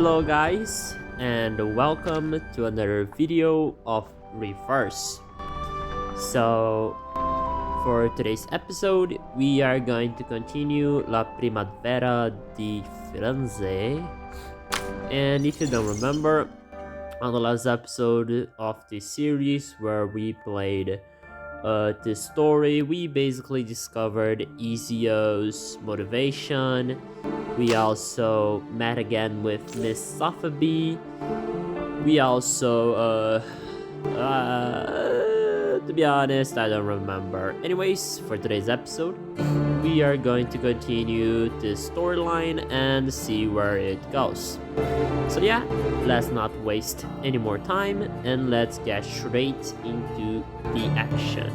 Hello guys, and welcome to another video of Reverse. So for today's episode, we are going to continue La Primavera di Firenze. And if you don't remember, on the last episode of this series where we played this story, we basically discovered Ezio's motivation. We also met again with Miss Safabi. We also, to be honest, I don't remember. Anyways, for today's episode, we are going to continue this storyline and see where it goes. So yeah, let's not waste any more time and let's get straight into the action.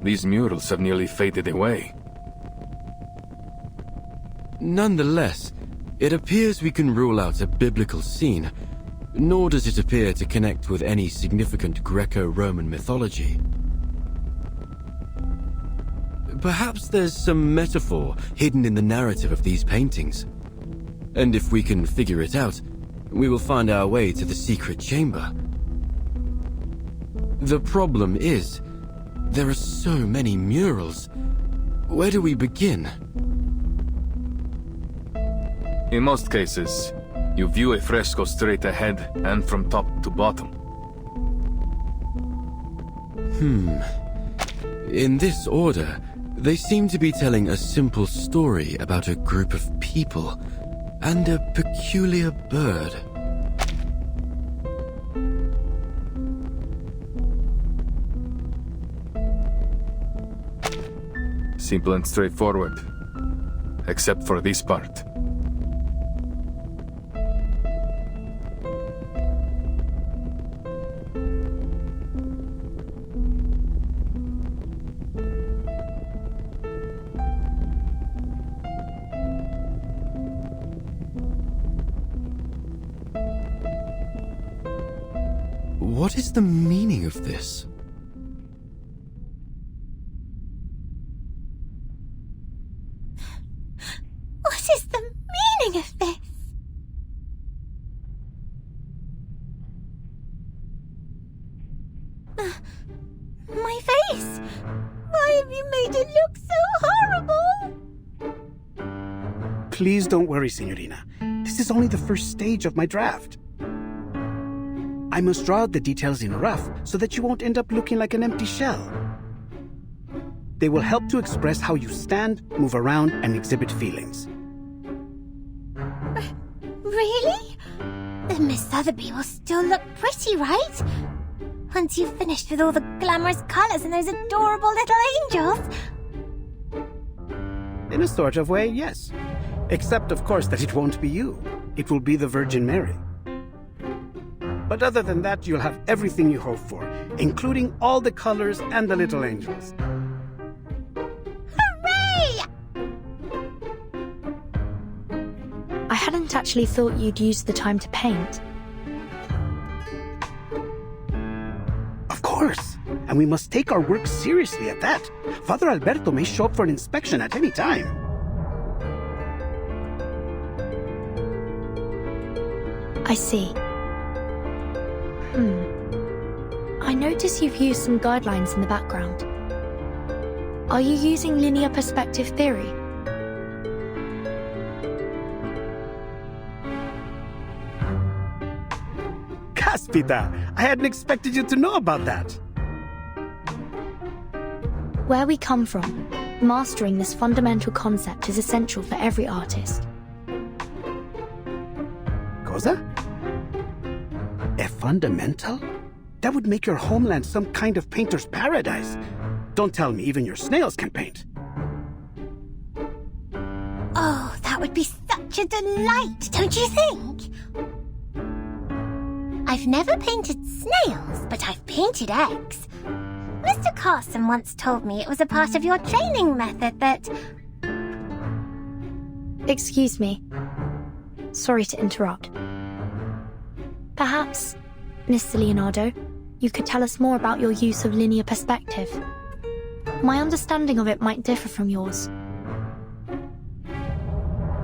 These murals have nearly faded away. Nonetheless, it appears we can rule out a biblical scene, nor does it appear to connect with any significant Greco-Roman mythology. Perhaps there's some metaphor hidden in the narrative of these paintings. And if we can figure it out, we will find our way to the secret chamber. The problem is, there are so many murals. Where do we begin? In most cases, you view a fresco straight ahead and from top to bottom. In this order, they seem to be telling a simple story about a group of people and a peculiar bird. Simple and straightforward. Except for this part. What is the meaning of this? What is the meaning of this? My face! Why have you made it look so horrible? Please don't worry, Signorina. This is only the first stage of my draft. I must draw out the details in rough so that you won't end up looking like an empty shell. They will help to express how you stand, move around, and exhibit feelings. Really? Then Miss Sotheby will still look pretty, right? Once you've finished with all the glamorous colors and those adorable little angels. In a sort of way, yes. Except, of course, that it won't be you. It will be the Virgin Mary. But other than that, you'll have everything you hope for, including all the colors and the little angels. Hooray! I hadn't actually thought you'd use the time to paint. Of course. And we must take our work seriously at that. Father Alberto may show up for an inspection at any time. I see. I notice you've used some guidelines in the background. Are you using linear perspective theory? Caspita, I hadn't expected you to know about that. Where we come from, mastering this fundamental concept is essential for every artist. Cosa? A fundamental? That would make your homeland some kind of painter's paradise. Don't tell me even your snails can paint. Oh, that would be such a delight, don't you think? I've never painted snails, but I've painted eggs. Mr. Carson once told me it was a part of your training method that... Excuse me. Sorry to interrupt. Perhaps, Mr. Leonardo, you could tell us more about your use of linear perspective. My understanding of it might differ from yours.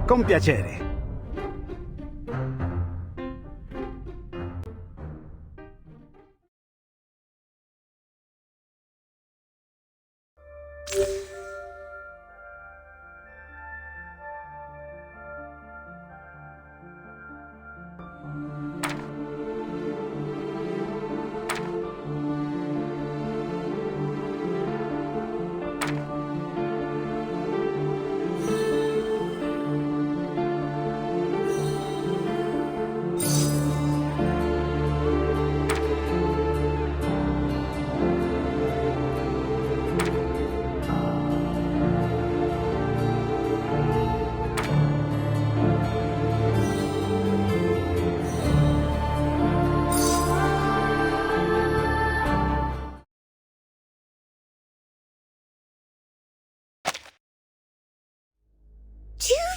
Con piacere.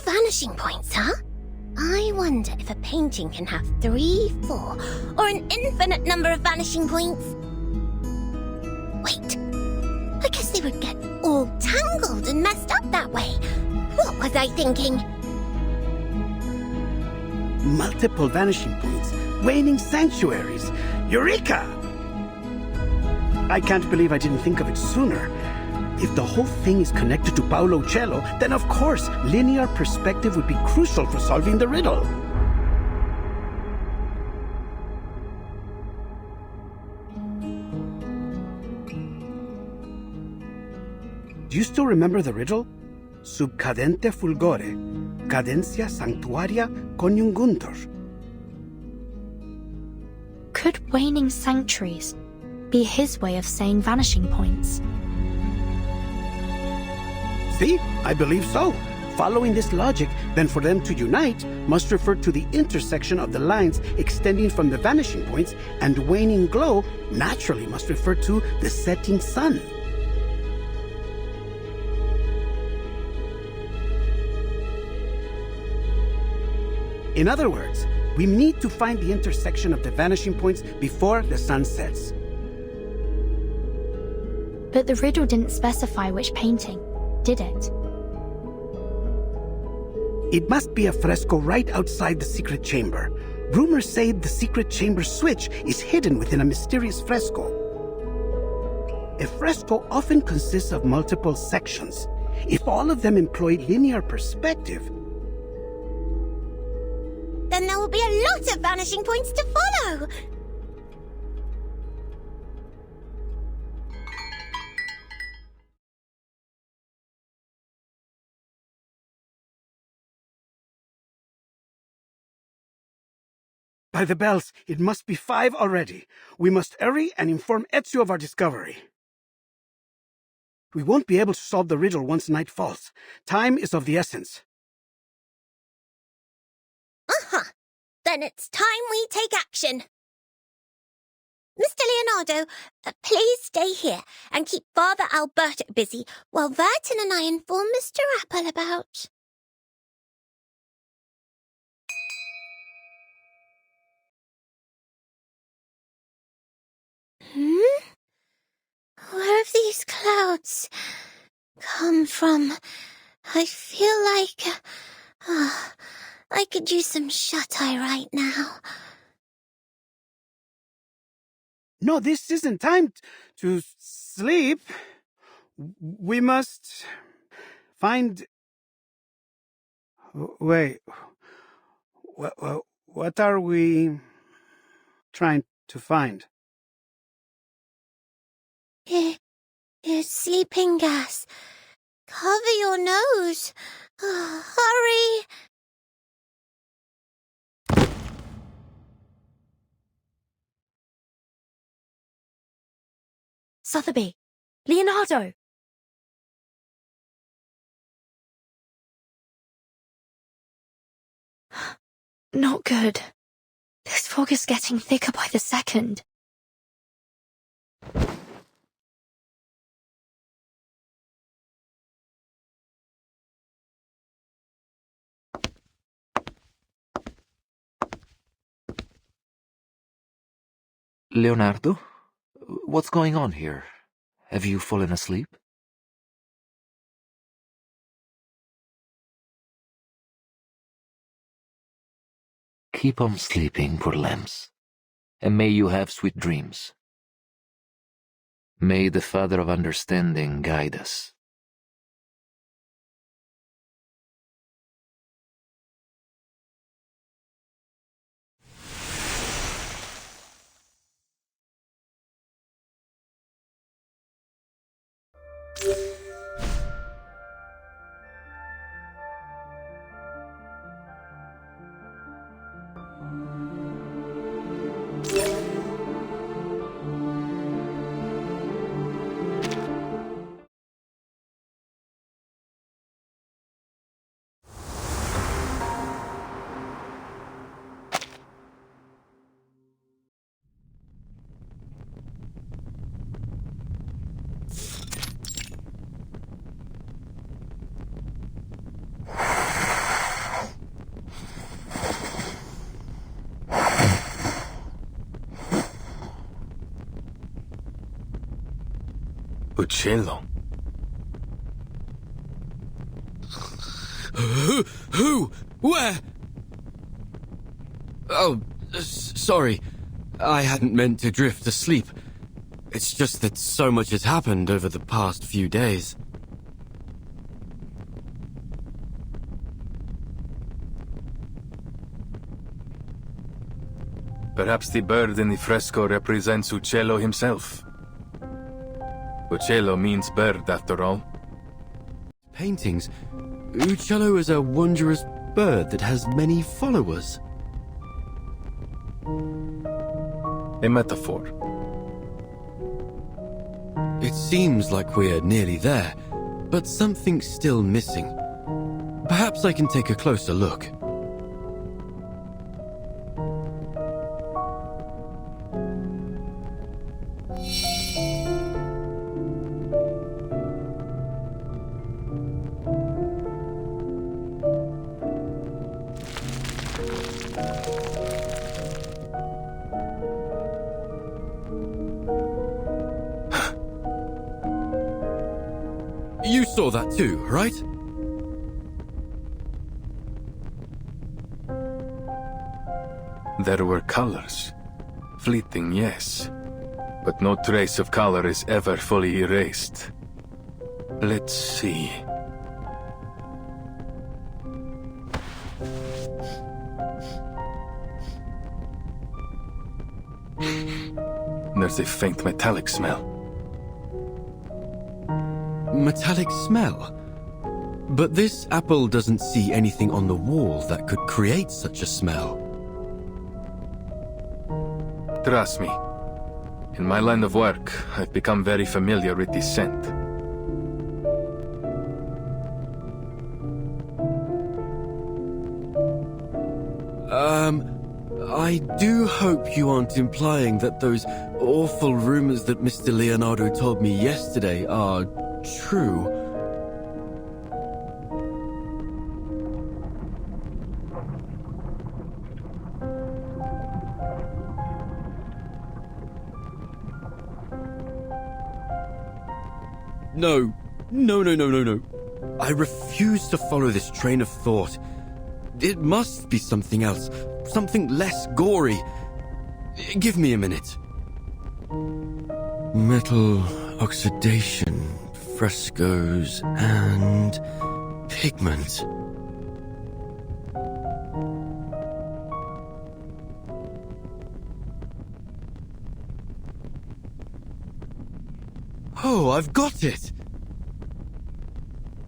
Vanishing points, huh? I wonder if a painting can have 3, 4, or an infinite number of vanishing points. Wait, I guess they would get all tangled and messed up that way. What was I thinking? Multiple vanishing points, waning sanctuaries. Eureka! I can't believe I didn't think of it sooner. If the whole thing is connected to Paolo Cello, then of course, linear perspective would be crucial for solving the riddle. Do you still remember the riddle? Sub cadente fulgore, cadencia sanctuaria coniunguntur. Could waning sanctuaries be his way of saying vanishing points? See, I believe so. Following this logic, then for them to unite must refer to the intersection of the lines extending from the vanishing points, and waning glow naturally must refer to the setting sun. In other words, we need to find the intersection of the vanishing points before the sun sets. But the riddle didn't specify which painting, did it? It must be a fresco right outside the secret chamber. Rumors say the secret chamber switch is hidden within a mysterious fresco. A fresco often consists of multiple sections. If all of them employ linear perspective, then there will be a lot of vanishing points to follow. By the bells, it must be 5 already. We must hurry and inform Ezio of our discovery. We won't be able to solve the riddle once night falls. Time is of the essence. Uh-huh. Then it's time we take action. Mr. Leonardo, please stay here and keep Father Alberto busy while Vertin and I inform Mr. Apple about... Where have these clouds come from? I feel like I could use some shut-eye right now. No, this isn't time to sleep. We must find... Wait. What are we trying to find? It's sleeping gas. Cover your nose. Hurry. Sotheby! Leonardo! Not good. This fog is getting thicker by the second. Leonardo? What's going on here? Have you fallen asleep? Keep on sleeping, poor lambs, and may you have sweet dreams. May the Father of Understanding guide us. Uccello. Who? Where? Oh, sorry. I hadn't meant to drift asleep. It's just that so much has happened over the past few days. Perhaps the bird in the fresco represents Uccello himself. Uccello means bird, after all. Paintings. Uccello is a wondrous bird that has many followers. A metaphor. It seems like we're nearly there, but something's still missing. Perhaps I can take a closer look. You saw that too, right? There were colors. Fleeting, yes. But no trace of color is ever fully erased. Let's see. There's a faint metallic smell. Metallic smell? But this apple doesn't see anything on the wall that could create such a smell. Trust me. In my line of work, I've become very familiar with this scent. I do hope you aren't implying that those awful rumors that Mr. Leonardo told me yesterday are true. No. No. I refuse to follow this train of thought. It must be something else. Something less gory. Give me a minute. Metal oxidation, frescoes, and pigment. Oh, I've got it!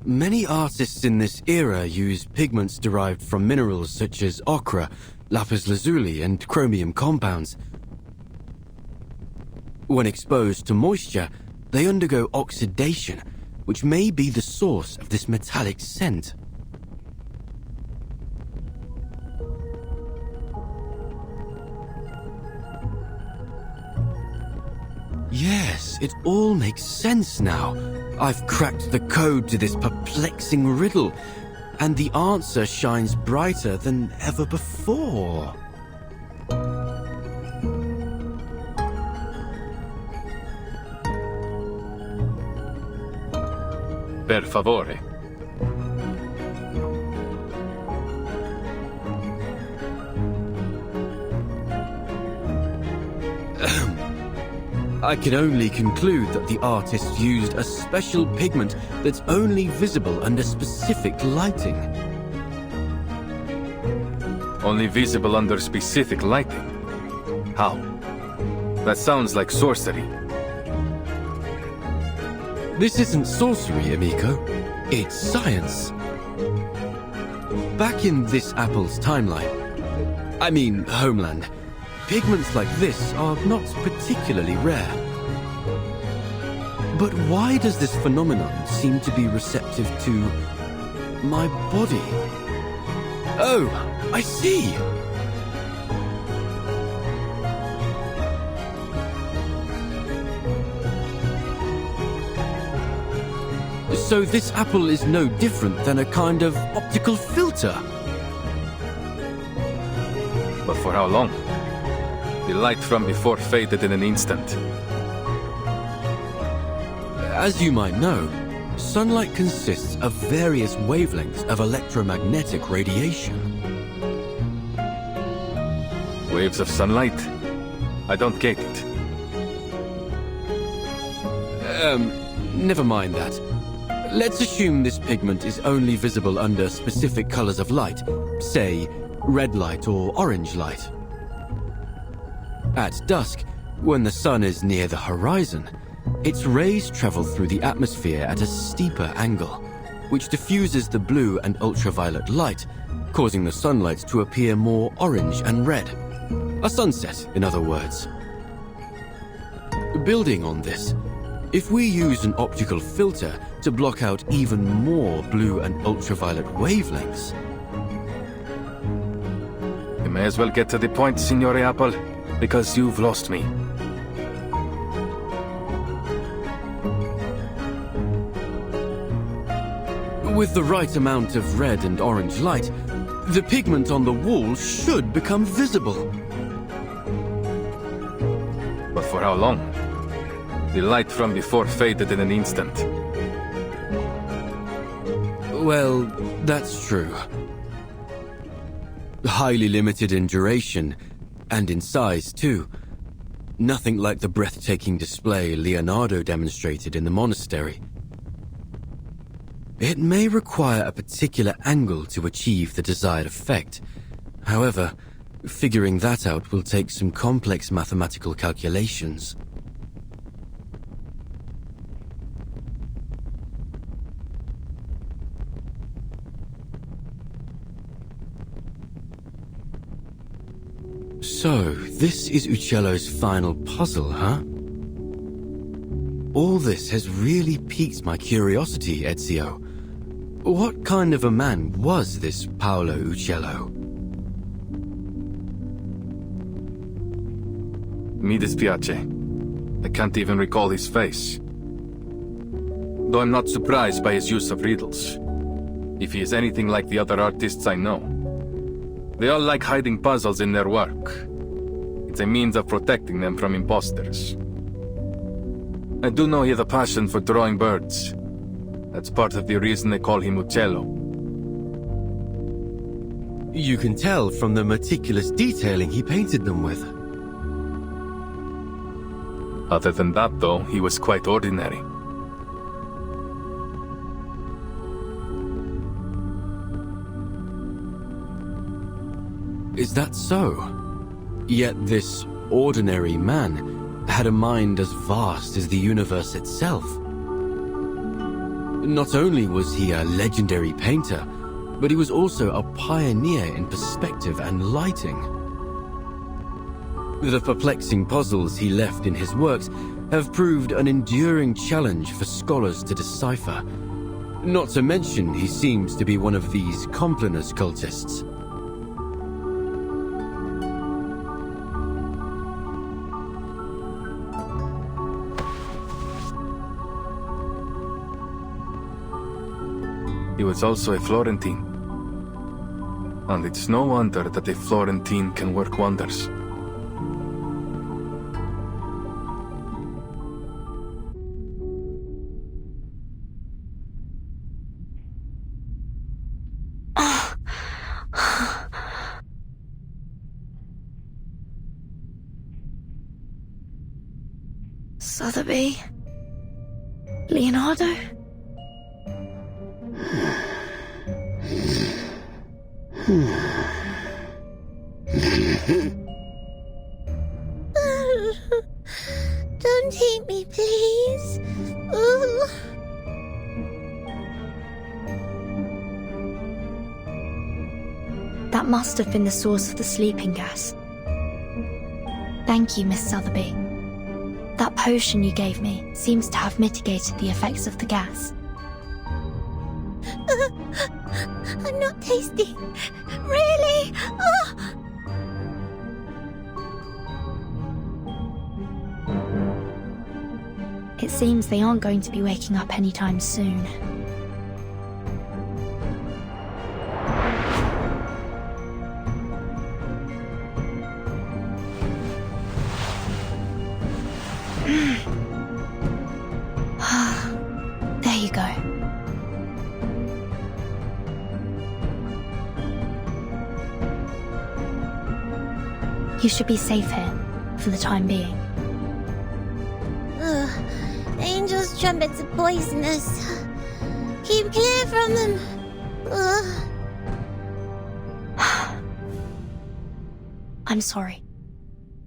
Many artists in this era use pigments derived from minerals such as ochre, lapis lazuli, and chromium compounds. When exposed to moisture, they undergo oxidation, which may be the source of this metallic scent. Yes, it all makes sense now. I've cracked the code to this perplexing riddle, and the answer shines brighter than ever before. Per favore. I can only conclude that the artist used a special pigment that's only visible under specific lighting. Only visible under specific lighting? How? That sounds like sorcery. This isn't sorcery, amico. It's science. Back in this apple's timeline, I mean homeland, pigments like this are not particularly rare. But why does this phenomenon seem to be receptive to my body? Oh, I see! So this apple is no different than a kind of optical filter. But for how long? The light from before faded in an instant. As you might know, sunlight consists of various wavelengths of electromagnetic radiation. Waves of sunlight? I don't get it. Never mind that. Let's assume this pigment is only visible under specific colors of light, say, red light or orange light. At dusk, when the sun is near the horizon, its rays travel through the atmosphere at a steeper angle, which diffuses the blue and ultraviolet light, causing the sunlight to appear more orange and red. A sunset, in other words. Building on this, if we use an optical filter to block out even more blue and ultraviolet wavelengths... You may as well get to the point, Signore Apple, because you've lost me. With the right amount of red and orange light, the pigment on the wall should become visible. But for how long? The light from before faded in an instant. Well, that's true. Highly limited in duration, and in size too. Nothing like the breathtaking display Leonardo demonstrated in the monastery. It may require a particular angle to achieve the desired effect. However, figuring that out will take some complex mathematical calculations. So, this is Uccello's final puzzle, huh? All this has really piqued my curiosity, Ezio. What kind of a man was this Paolo Uccello? Mi dispiace. I can't even recall his face. Though I'm not surprised by his use of riddles. If he is anything like the other artists I know. They all like hiding puzzles in their work. It's a means of protecting them from imposters. I do know he has a passion for drawing birds. That's part of the reason they call him Uccello. You can tell from the meticulous detailing he painted them with. Other than that, though, he was quite ordinary. Is that so? Yet this ordinary man had a mind as vast as the universe itself. Not only was he a legendary painter, but he was also a pioneer in perspective and lighting. The perplexing puzzles he left in his works have proved an enduring challenge for scholars to decipher. Not to mention, he seems to be one of these Complinus cultists. He was also a Florentine. And it's no wonder that a Florentine can work wonders. Sotheby? Leonardo? Don't hate me, please. Ooh. That must have been the source of the sleeping gas. Thank you, Miss Sotheby. That potion you gave me seems to have mitigated the effects of the gas. I'm not tasty. Really? Oh. It seems they aren't going to be waking up anytime soon. There you go. You should be safe here, for the time being. Ugh. Angel's trumpets are poisonous. Keep clear from them. Ugh. I'm sorry.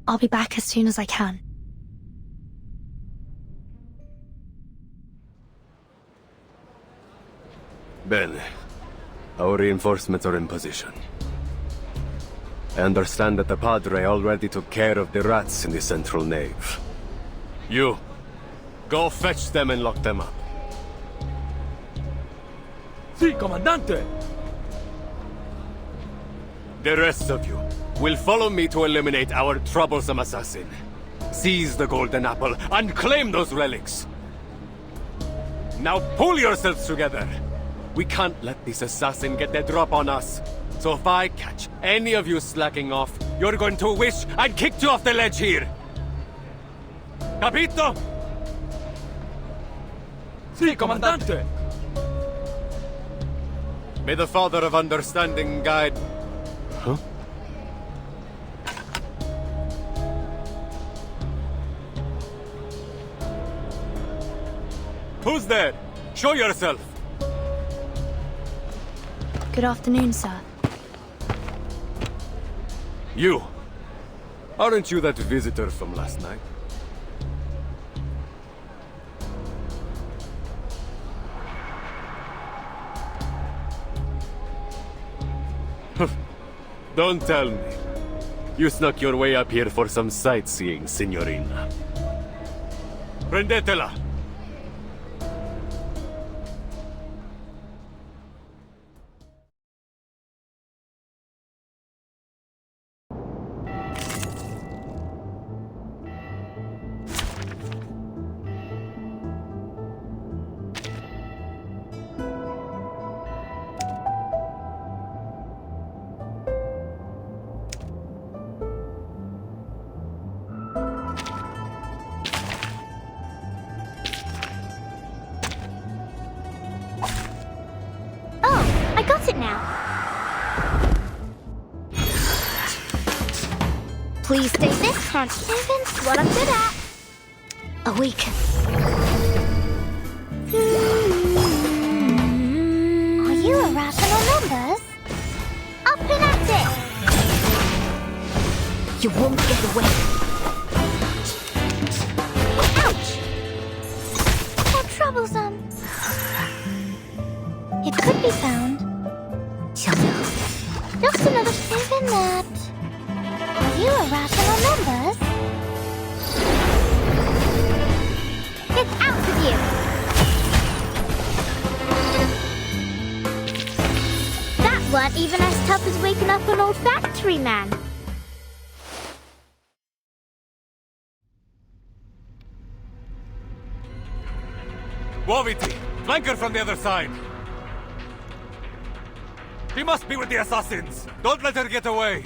I'll be back as soon as I can. Bene. Our reinforcements are in position. I understand that the Padre already took care of the rats in the central nave. You, go fetch them and lock them up. Sí, comandante! The rest of you will follow me to eliminate our troublesome assassin. Seize the golden apple and claim those relics. Now pull yourselves together. We can't let this assassin get the drop on us. So if I catch any of you slacking off, you're going to wish I'd kicked you off the ledge here. Capito? Sí, comandante! May the Father of Understanding guide... Huh? Who's there? Show yourself! Good afternoon, sir. You! Aren't you that visitor from last night? Don't tell me. You snuck your way up here for some sightseeing, signorina. Prendetela! Oh, I got it now. Please stay this constant. What I'm good at. Awaken. Are you a rational numbers? Up and at it! You won't get away. Ouch! How troublesome. It could be found. Just another step in that. Are you a rational numbers? Get out of here! That weren't even as tough as waking up an old factory man. Woviti, flanker from the other side. He must be with the assassins. Don't let her get away.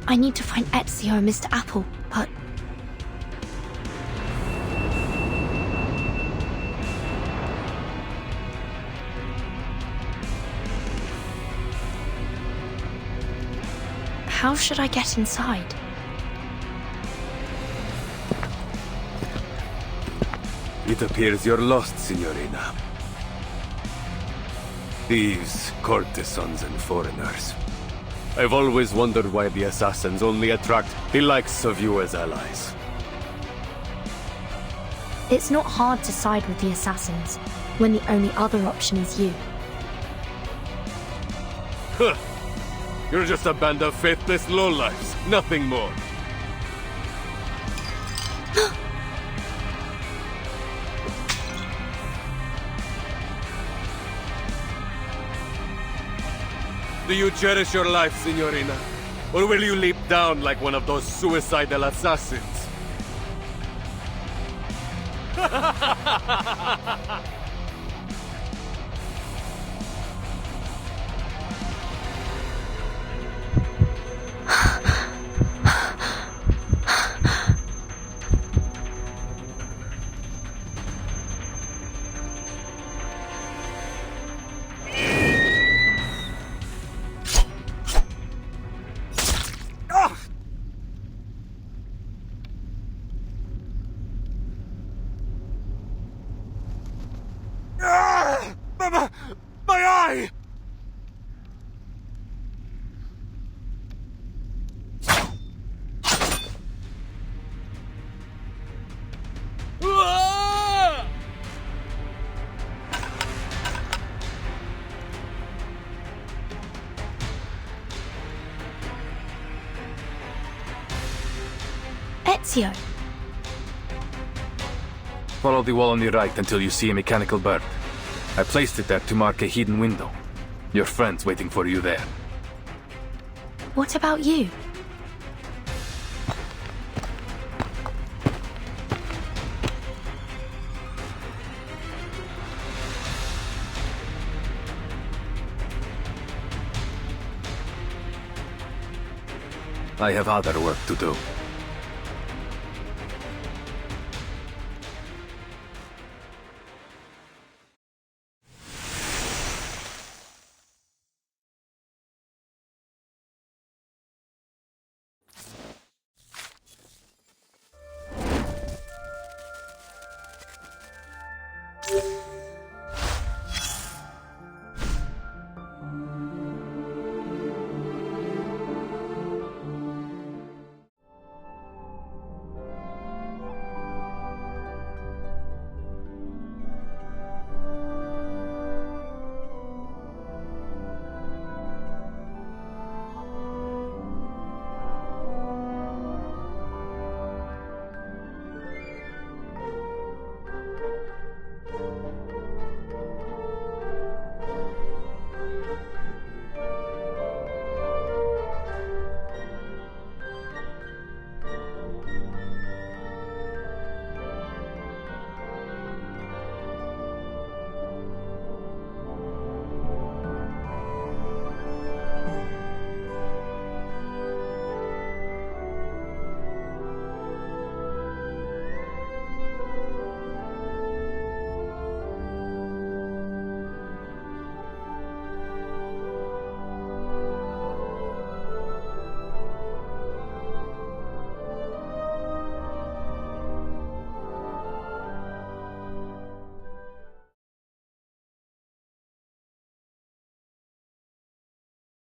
I need to find Ezio and Mr. Apple, but... How should I get inside? It appears you're lost, Signorina. Thieves, courtesans, and foreigners. I've always wondered why the assassins only attract the likes of you as allies. It's not hard to side with the assassins, when the only other option is you. Huh. You're just a band of faithless lowlifes, nothing more. Do you cherish your life, Signorina? Or will you leap down like one of those suicidal assassins? My eye! Ezio! Follow the wall on the right until you see a mechanical bird. I placed it there to mark a hidden window. Your friend's waiting for you there. What about you? I have other work to do.